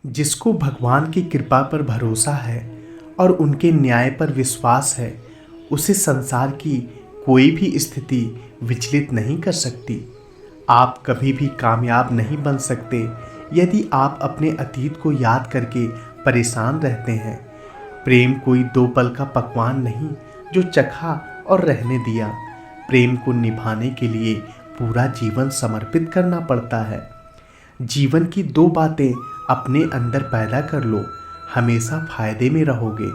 जिसको भगवान की कृपा पर भरोसा है और उनके न्याय पर विश्वास है, उसे संसार की कोई भी स्थिति विचलित नहीं कर सकती। आप कभी भी कामयाब नहीं बन सकते यदि आप अपने अतीत को याद करके परेशान रहते हैं। प्रेम कोई दो पल का पकवान नहीं जो चखा और रहने दिया। प्रेम को निभाने के लिए पूरा जीवन समर्पित करना पड़ता है। जीवन की दो बातें अपने अंदर पैदा कर लो, हमेशा फायदे में रहोगे।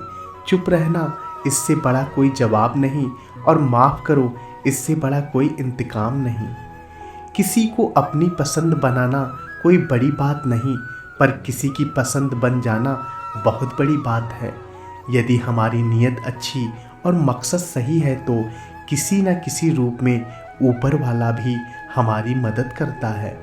चुप रहना, इससे बड़ा कोई जवाब नहीं, और माफ़ करो, इससे बड़ा कोई इंतकाम नहीं। किसी को अपनी पसंद बनाना कोई बड़ी बात नहीं, पर किसी की पसंद बन जाना बहुत बड़ी बात है। यदि हमारी नीयत अच्छी और मकसद सही है तो किसी न किसी रूप में ऊपर वाला भी हमारी मदद करता है।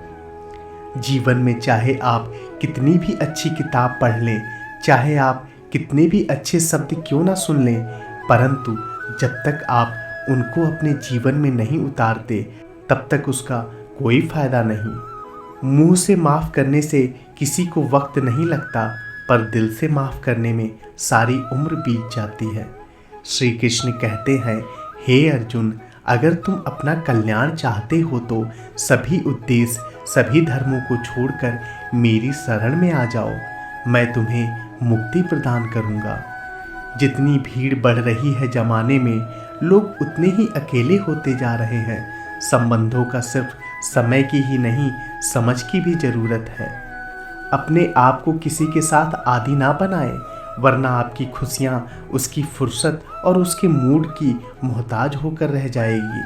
जीवन में चाहे आप कितनी भी अच्छी किताब पढ़ लें, चाहे आप कितने भी अच्छे शब्द क्यों ना सुन लें, परंतु जब तक आप उनको अपने जीवन में नहीं उतारते तब तक उसका कोई फायदा नहीं। मुंह से माफ़ करने से किसी को वक्त नहीं लगता, पर दिल से माफ़ करने में सारी उम्र बीत जाती है। श्री कृष्ण कहते हैं, हे अर्जुन, अगर तुम अपना कल्याण चाहते हो तो सभी उद्देश्य, सभी धर्मों को छोड़कर मेरी शरण में आ जाओ। मैं तुम्हें मुक्ति प्रदान करूँगा। जितनी भीड़ बढ़ रही है जमाने में, लोग उतने ही अकेले होते जा रहे हैं। संबंधों का सिर्फ समय की ही नहीं, समझ की भी ज़रूरत है। अपने आप को किसी के साथ आदी ना बनाए, वरना आपकी खुशियाँ उसकी फुर्सत और उसके मूड की मोहताज होकर रह जाएगी।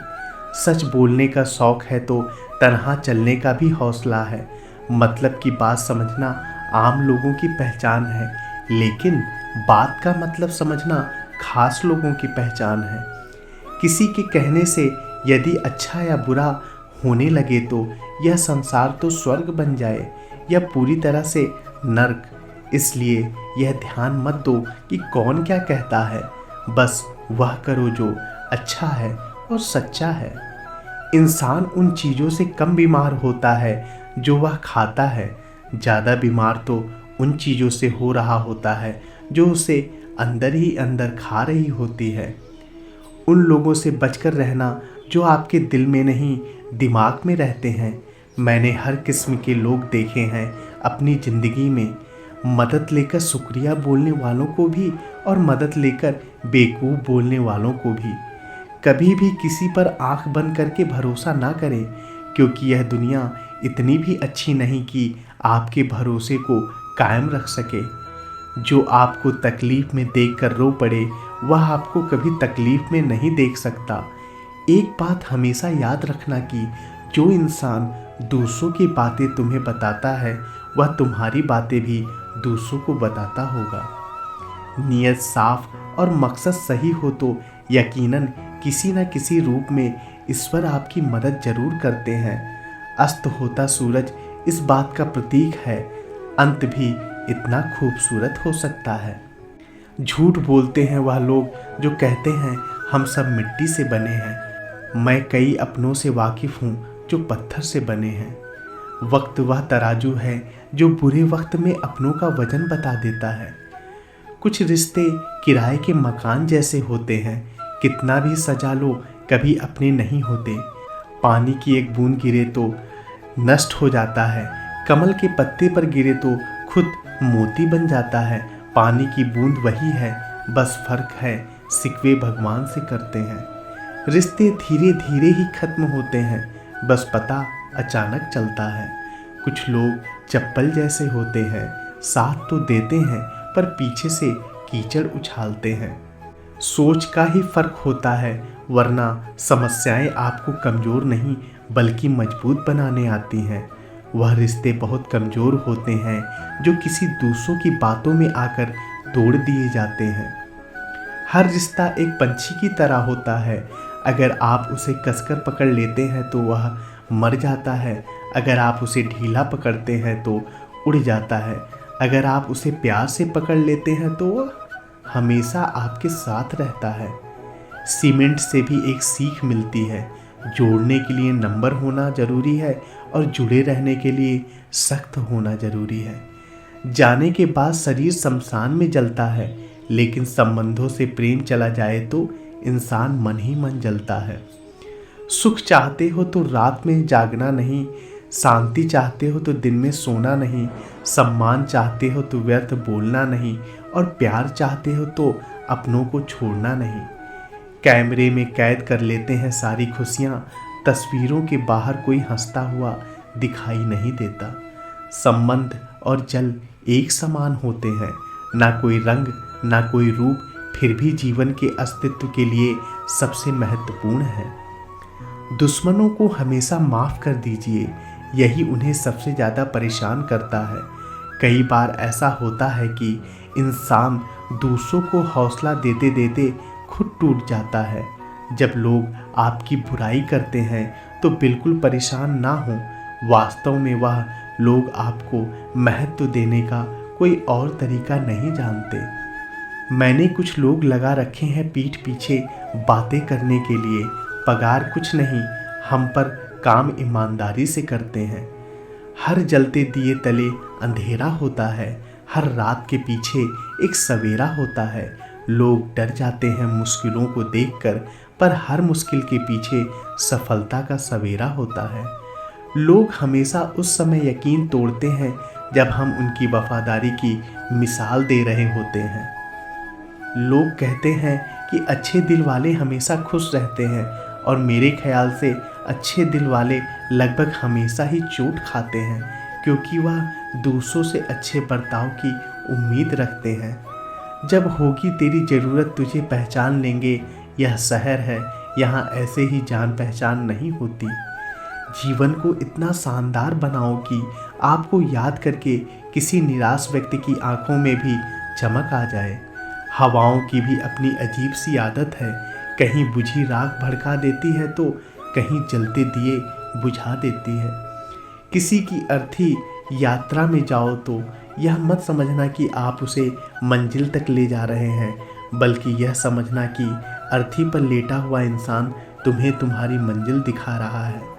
सच बोलने का शौक़ है तो तन्हा चलने का भी हौसला है। मतलब की बात समझना आम लोगों की पहचान है, लेकिन बात का मतलब समझना खास लोगों की पहचान है। किसी के कहने से यदि अच्छा या बुरा होने लगे तो यह संसार तो स्वर्ग बन जाए या पूरी तरह से नर्क। इसलिए यह ध्यान मत दो कि कौन क्या कहता है, बस वह करो जो अच्छा है और सच्चा है। इंसान उन चीज़ों से कम बीमार होता है जो वह खाता है, ज़्यादा बीमार तो उन चीज़ों से हो रहा होता है जो उसे अंदर ही अंदर खा रही होती है। उन लोगों से बचकर रहना जो आपके दिल में नहीं, दिमाग में रहते हैं। मैंने हर किस्म के लोग देखे हैं अपनी ज़िंदगी में, मदद लेकर शुक्रिया बोलने वालों को भी और मदद लेकर बेवकूफ़ बोलने वालों को भी। कभी भी किसी पर आंख बंद करके भरोसा ना करें, क्योंकि यह दुनिया इतनी भी अच्छी नहीं कि आपके भरोसे को कायम रख सके। जो आपको तकलीफ़ में देखकर रो पड़े, वह आपको कभी तकलीफ़ में नहीं देख सकता। एक बात हमेशा याद रखना कि जो इंसान दूसरों की बातें तुम्हें बताता है, वह तुम्हारी बातें भी दूसरों को बताता होगा। नीयत साफ और मकसद सही हो तो यकीनन किसी न किसी रूप में ईश्वर आपकी मदद जरूर करते हैं। अस्त होता सूरज इस बात का प्रतीक है, अंत भी इतना खूबसूरत हो सकता है। झूठ बोलते हैं वह लोग जो कहते हैं हम सब मिट्टी से बने हैं। मैं कई अपनों से वाकिफ़ हूँ जो पत्थर से बने हैं। वक्त वह तराजू है जो बुरे वक्त में अपनों का वजन बता देता है। कुछ रिश्ते किराए के मकान जैसे होते हैं, कितना भी सजा लो कभी अपने नहीं होते। पानी की एक बूंद गिरे तो नष्ट हो जाता है, कमल के पत्ते पर गिरे तो खुद मोती बन जाता है। पानी की बूंद वही है, बस फर्क है सिकवे भगवान से करते हैं। रिश्ते धीरे धीरे ही खत्म होते हैं, बस पता अचानक चलता है। कुछ लोग चप्पल जैसे होते हैं, साथ तो देते हैं पर पीछे से कीचड़ उछालते हैं। सोच का ही फर्क होता है, वरना समस्याएं आपको कमज़ोर नहीं बल्कि मजबूत बनाने आती हैं। वह रिश्ते बहुत कमज़ोर होते हैं जो किसी दूसरों की बातों में आकर तोड़ दिए जाते हैं। हर रिश्ता एक पंछी की तरह होता है, अगर आप उसे कसकर पकड़ लेते हैं तो वह मर जाता है, अगर आप उसे ढीला पकड़ते हैं तो उड़ जाता है, अगर आप उसे प्यार से पकड़ लेते हैं तो वह हमेशा आपके साथ रहता है। सीमेंट से भी एक सीख मिलती है, जोड़ने के लिए नंबर होना ज़रूरी है और जुड़े रहने के लिए सख्त होना ज़रूरी है। जाने के बाद शरीर शमशान में जलता है, लेकिन संबंधों से प्रेम चला जाए तो इंसान मन ही मन जलता है। सुख चाहते हो तो रात में जागना नहीं, शांति चाहते हो तो दिन में सोना नहीं, सम्मान चाहते हो तो व्यर्थ बोलना नहीं, और प्यार चाहते हो तो अपनों को छोड़ना नहीं। कैमरे में कैद कर लेते हैं सारी खुशियाँ, तस्वीरों के बाहर कोई हंसता हुआ दिखाई नहीं देता। संबंध और जल एक समान होते हैं, ना कोई रंग ना कोई रूप, फिर भी जीवन के अस्तित्व के लिए सबसे महत्वपूर्ण है। दुश्मनों को हमेशा माफ़ कर दीजिए, यही उन्हें सबसे ज़्यादा परेशान करता है। कई बार ऐसा होता है कि इंसान दूसरों को हौसला देते देते खुद टूट जाता है। जब लोग आपकी बुराई करते हैं तो बिल्कुल परेशान ना हो, वास्तव में वह लोग आपको महत्व देने का कोई और तरीका नहीं जानते। मैंने कुछ लोग लगा रखे हैं पीठ पीछे बातें करने के लिए, पगार कुछ नहीं, हम पर काम ईमानदारी से करते हैं। हर जलते दिए तले अंधेरा होता है, हर रात के पीछे एक सवेरा होता है। लोग डर जाते हैं मुश्किलों को देखकर, पर हर मुश्किल के पीछे सफलता का सवेरा होता है। लोग हमेशा उस समय यकीन तोड़ते हैं जब हम उनकी वफादारी की मिसाल दे रहे होते हैं। लोग कहते हैं कि अच्छे दिल वाले हमेशा खुश रहते हैं, और मेरे ख्याल से अच्छे दिल वाले लगभग हमेशा ही चोट खाते हैं, क्योंकि वह दूसरों से अच्छे बर्ताव की उम्मीद रखते हैं। जब होगी तेरी ज़रूरत तुझे पहचान लेंगे, यह शहर है, यहाँ ऐसे ही जान पहचान नहीं होती। जीवन को इतना शानदार बनाओ कि आपको याद करके किसी निराश व्यक्ति की आंखों में भी चमक आ जाए। हवाओं की भी अपनी अजीब सी आदत है, कहीं बुझी राख भड़का देती है तो कहीं जलते दिए बुझा देती है। किसी की अर्थी यात्रा में जाओ तो यह मत समझना कि आप उसे मंजिल तक ले जा रहे हैं, बल्कि यह समझना कि अर्थी पर लेटा हुआ इंसान तुम्हें तुम्हारी मंजिल दिखा रहा है।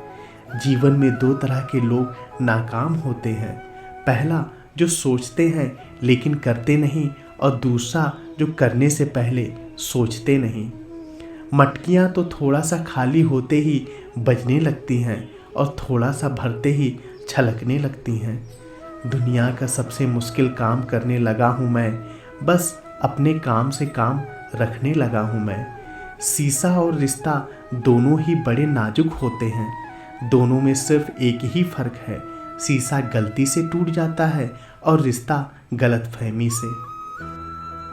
जीवन में दो तरह के लोग नाकाम होते हैं, पहला जो सोचते हैं लेकिन करते नहीं, और दूसरा जो करने से पहले सोचते नहीं। मटकियाँ तो थोड़ा सा खाली होते ही बजने लगती हैं और थोड़ा सा भरते ही छलकने लगती हैं। दुनिया का सबसे मुश्किल काम करने लगा हूँ मैं, बस अपने काम से काम रखने लगा हूँ मैं। शीशा और रिश्ता दोनों ही बड़े नाजुक होते हैं, दोनों में सिर्फ एक ही फ़र्क है, शीशा गलती से टूट जाता है और रिश्ता गलतफहमी से।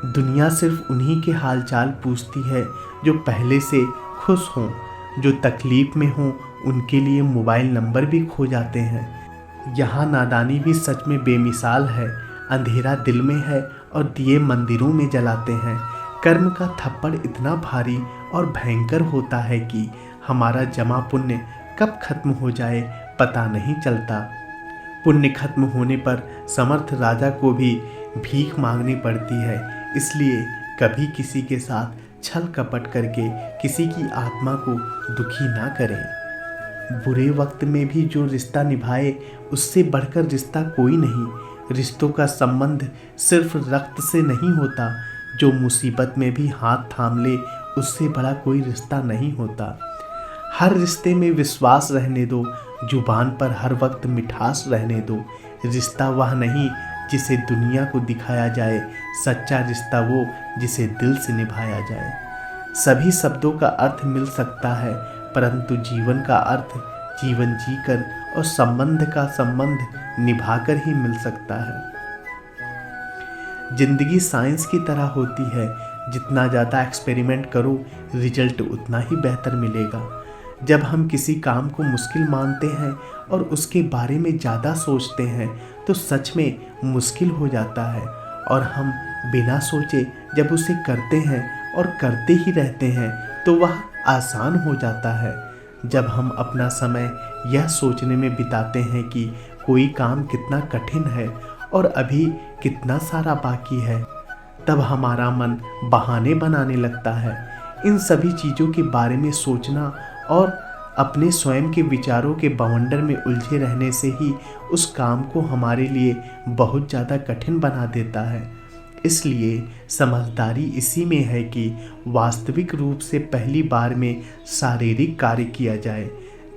दुनिया सिर्फ उन्हीं के हालचाल पूछती है जो पहले से खुश हों, जो तकलीफ़ में हों उनके लिए मोबाइल नंबर भी खो जाते हैं। यहाँ नादानी भी सच में बेमिसाल है, अंधेरा दिल में है और दिए मंदिरों में जलाते हैं। कर्म का थप्पड़ इतना भारी और भयंकर होता है कि हमारा जमा पुण्य कब खत्म हो जाए पता नहीं चलता। पुण्य खत्म होने पर समर्थ राजा को भी भीख मांगनी पड़ती है, इसलिए कभी किसी के साथ छल कपट करके किसी की आत्मा को दुखी ना करें। बुरे वक्त में भी जो रिश्ता निभाए उससे बढ़कर रिश्ता कोई नहीं। रिश्तों का संबंध सिर्फ रक्त से नहीं होता, जो मुसीबत में भी हाथ थाम ले उससे बड़ा कोई रिश्ता नहीं होता। हर रिश्ते में विश्वास रहने दो, जुबान पर हर वक्त मिठास रहने दो। रिश्ता वह नहीं जिसे दुनिया को दिखाया जाए, सच्चा रिश्ता वो जिसे दिल से निभाया जाए। सभी शब्दों का अर्थ मिल सकता है, परंतु जीवन का अर्थ जीवन जीकर और संबंध का संबंध निभाकर ही मिल सकता है। जिंदगी साइंस की तरह होती है, जितना ज़्यादा एक्सपेरिमेंट करो रिजल्ट उतना ही बेहतर मिलेगा। जब हम किसी काम को मुश्किल मानते हैं और उसके बारे में ज़्यादा सोचते हैं तो सच में मुश्किल हो जाता है, और हम बिना सोचे जब उसे करते हैं और करते ही रहते हैं तो वह आसान हो जाता है। जब हम अपना समय यह सोचने में बिताते हैं कि कोई काम कितना कठिन है और अभी कितना सारा बाकी है, तब हमारा मन बहाने बनाने लगता है। इन सभी चीज़ों के बारे में सोचना और अपने स्वयं के विचारों के बवंडर में उलझे रहने से ही उस काम को हमारे लिए बहुत ज़्यादा कठिन बना देता है। इसलिए समझदारी इसी में है कि वास्तविक रूप से पहली बार में शारीरिक कार्य किया जाए।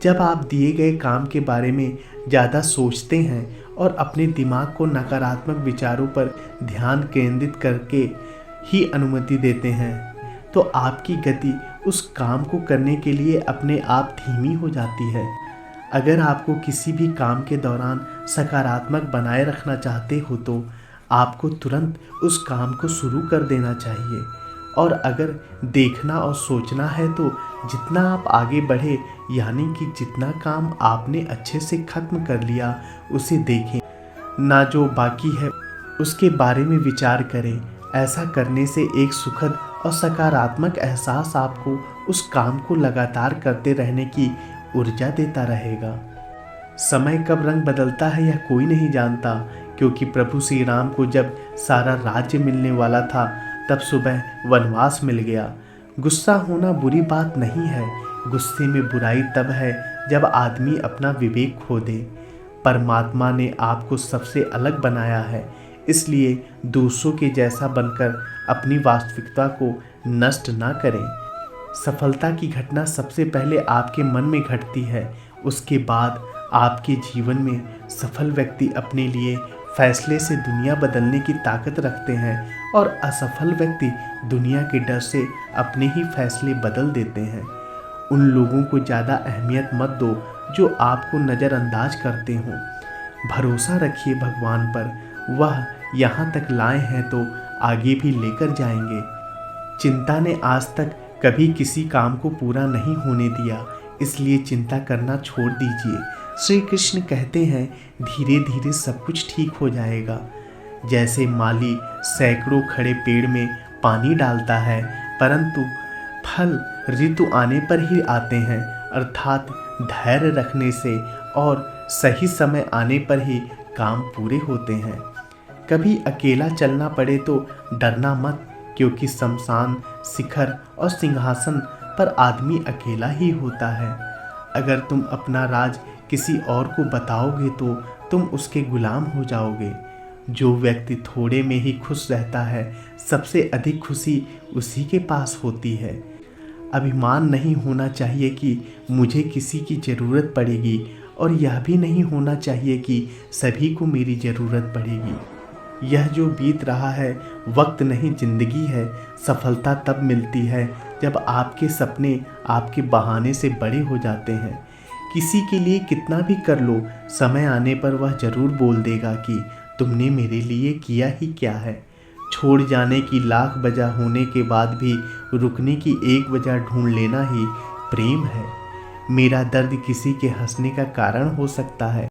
जब आप दिए गए काम के बारे में ज़्यादा सोचते हैं और अपने दिमाग को नकारात्मक विचारों पर ध्यान केंद्रित करके ही अनुमति देते हैं, तो आपकी गति उस काम को करने के लिए अपने आप धीमी हो जाती है। अगर आपको किसी भी काम के दौरान सकारात्मक बनाए रखना चाहते हो तो आपको तुरंत उस काम को शुरू कर देना चाहिए। और अगर देखना और सोचना है तो जितना आप आगे बढ़े, यानी कि जितना काम आपने अच्छे से खत्म कर लिया उसे देखें, ना जो बाकी है उसके बारे में विचार करें। ऐसा करने से एक सुखद और सकारात्मक एहसास आपको उस काम को लगातार करते रहने की ऊर्जा देता रहेगा। समय कब रंग बदलता है यह कोई नहीं जानता, क्योंकि प्रभु श्री राम को जब सारा राज्य मिलने वाला था तब सुबह वनवास मिल गया। गुस्सा होना बुरी बात नहीं है, गुस्से में बुराई तब है जब आदमी अपना विवेक खो दे। परमात्मा ने आपको सबसे अलग बनाया है, इसलिए दूसरों के जैसा बनकर अपनी वास्तविकता को नष्ट ना करें। सफलता की घटना सबसे पहले आपके मन में घटती है, उसके बाद आपके जीवन में सफल व्यक्ति अपने लिए फैसले से दुनिया बदलने की ताकत रखते हैं और असफल व्यक्ति दुनिया के डर से अपने ही फैसले बदल देते हैं। उन लोगों को ज़्यादा अहमियत मत दो जो आपको नज़रअंदाज करते हों। भरोसा रखिए भगवान पर, वह यहाँ तक लाए हैं तो आगे भी लेकर जाएंगे। चिंता ने आज तक कभी किसी काम को पूरा नहीं होने दिया, इसलिए चिंता करना छोड़ दीजिए। श्री कृष्ण कहते हैं धीरे धीरे सब कुछ ठीक हो जाएगा। जैसे माली सैकड़ों खड़े पेड़ में पानी डालता है, परंतु फल ऋतु आने पर ही आते हैं, अर्थात धैर्य रखने से और सही समय आने पर ही काम पूरे होते हैं। कभी अकेला चलना पड़े तो डरना मत, क्योंकि शमशान, शिखर और सिंहासन पर आदमी अकेला ही होता है। अगर तुम अपना राज किसी और को बताओगे तो तुम उसके गुलाम हो जाओगे। जो व्यक्ति थोड़े में ही खुश रहता है, सबसे अधिक खुशी उसी के पास होती है। अभिमान नहीं होना चाहिए कि मुझे किसी की ज़रूरत पड़ेगी, और यह भी नहीं होना चाहिए कि सभी को मेरी ज़रूरत पड़ेगी। यह जो बीत रहा है वक्त नहीं, ज़िंदगी है। सफलता तब मिलती है जब आपके सपने आपके बहाने से बड़े हो जाते हैं। किसी के लिए कितना भी कर लो, समय आने पर वह ज़रूर बोल देगा कि तुमने मेरे लिए किया ही क्या है। छोड़ जाने की लाख वजह होने के बाद भी रुकने की एक वजह ढूंढ लेना ही प्रेम है। मेरा दर्द किसी के हंसने का कारण हो सकता है,